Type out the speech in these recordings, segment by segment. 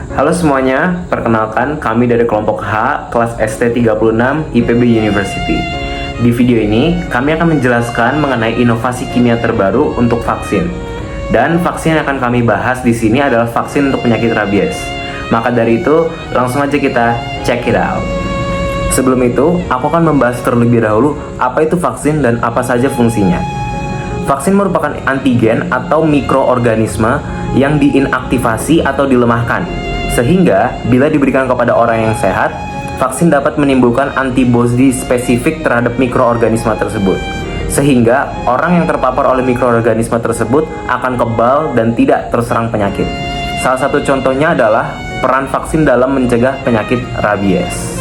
Halo semuanya, perkenalkan kami dari kelompok H, kelas ST36 IPB University. Di video ini, kami akan menjelaskan mengenai inovasi kimia terbaru untuk vaksin. Dan vaksin yang akan kami bahas di sini adalah vaksin untuk penyakit rabies. Maka dari itu, langsung aja kita check it out. Sebelum itu, aku akan membahas terlebih dahulu apa itu vaksin dan apa saja fungsinya. Vaksin merupakan antigen atau mikroorganisme yang diinaktivasi atau dilemahkan. Sehingga, bila diberikan kepada orang yang sehat, vaksin dapat menimbulkan antibodi spesifik terhadap mikroorganisme tersebut. Sehingga, orang yang terpapar oleh mikroorganisme tersebut akan kebal dan tidak terserang penyakit. Salah satu contohnya adalah peran vaksin dalam mencegah penyakit rabies.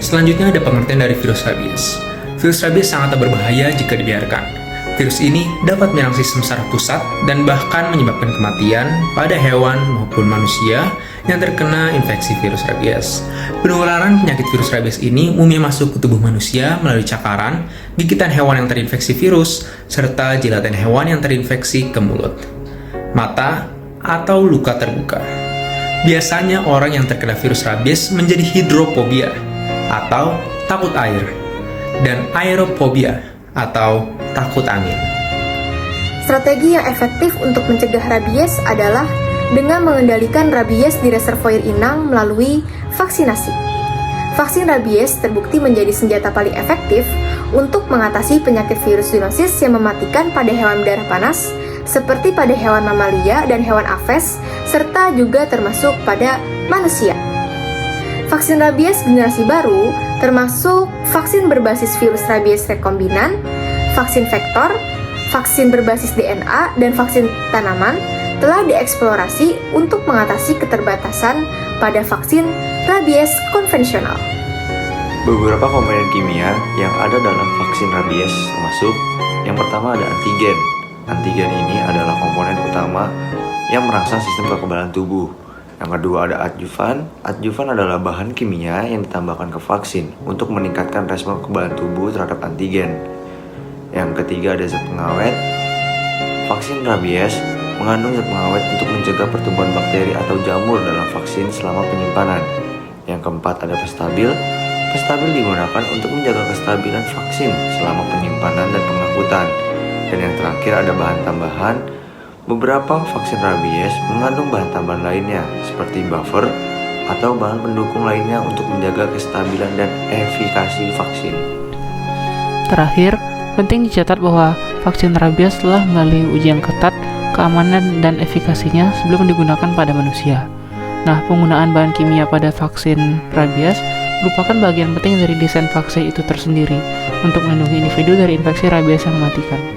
Selanjutnya ada pengertian dari virus rabies. Virus rabies sangat berbahaya jika dibiarkan. Virus ini dapat menyerang sistem saraf pusat dan bahkan menyebabkan kematian pada hewan maupun manusia yang terkena infeksi virus rabies. Penularan penyakit virus rabies ini umumnya masuk ke tubuh manusia melalui cakaran, gigitan hewan yang terinfeksi virus, serta jilatan hewan yang terinfeksi ke mulut, mata, atau luka terbuka. Biasanya orang yang terkena virus rabies menjadi hidrofobia atau takut air, dan aerofobia atau takut angin. Strategi yang efektif untuk mencegah rabies adalah dengan mengendalikan rabies di reservoir inang melalui vaksinasi. Vaksin rabies terbukti menjadi senjata paling efektif untuk mengatasi penyakit virus zoonosis yang mematikan pada hewan berdarah panas, seperti pada hewan mamalia dan hewan aves, serta juga termasuk pada manusia. Vaksin rabies generasi baru termasuk vaksin berbasis virus rabies rekombinan, vaksin vektor, vaksin berbasis DNA, dan vaksin tanaman telah dieksplorasi untuk mengatasi keterbatasan pada vaksin rabies konvensional. Beberapa komponen kimia yang ada dalam vaksin rabies termasuk yang pertama ada antigen. Antigen ini adalah komponen utama yang merangsang sistem kekebalan tubuh. Yang kedua ada adjuvan. Adjuvan adalah bahan kimia yang ditambahkan ke vaksin untuk meningkatkan respon kekebalan tubuh terhadap antigen. Yang ketiga ada zat pengawet. Vaksin rabies mengandung zat pengawet untuk mencegah pertumbuhan bakteri atau jamur dalam vaksin selama penyimpanan. Yang keempat ada pestabil. Pestabil digunakan untuk menjaga kestabilan vaksin selama penyimpanan dan pengangkutan. Dan yang terakhir ada bahan tambahan. Beberapa vaksin rabies mengandung bahan tambahan lainnya seperti buffer atau bahan pendukung lainnya untuk menjaga kestabilan dan efikasi vaksin. Terakhir, penting dicatat bahwa vaksin rabies telah melalui uji yang ketat keamanan dan efikasinya sebelum digunakan pada manusia. Nah, penggunaan bahan kimia pada vaksin rabies merupakan bagian penting dari desain vaksin itu tersendiri untuk melindungi individu dari infeksi rabies yang mematikan.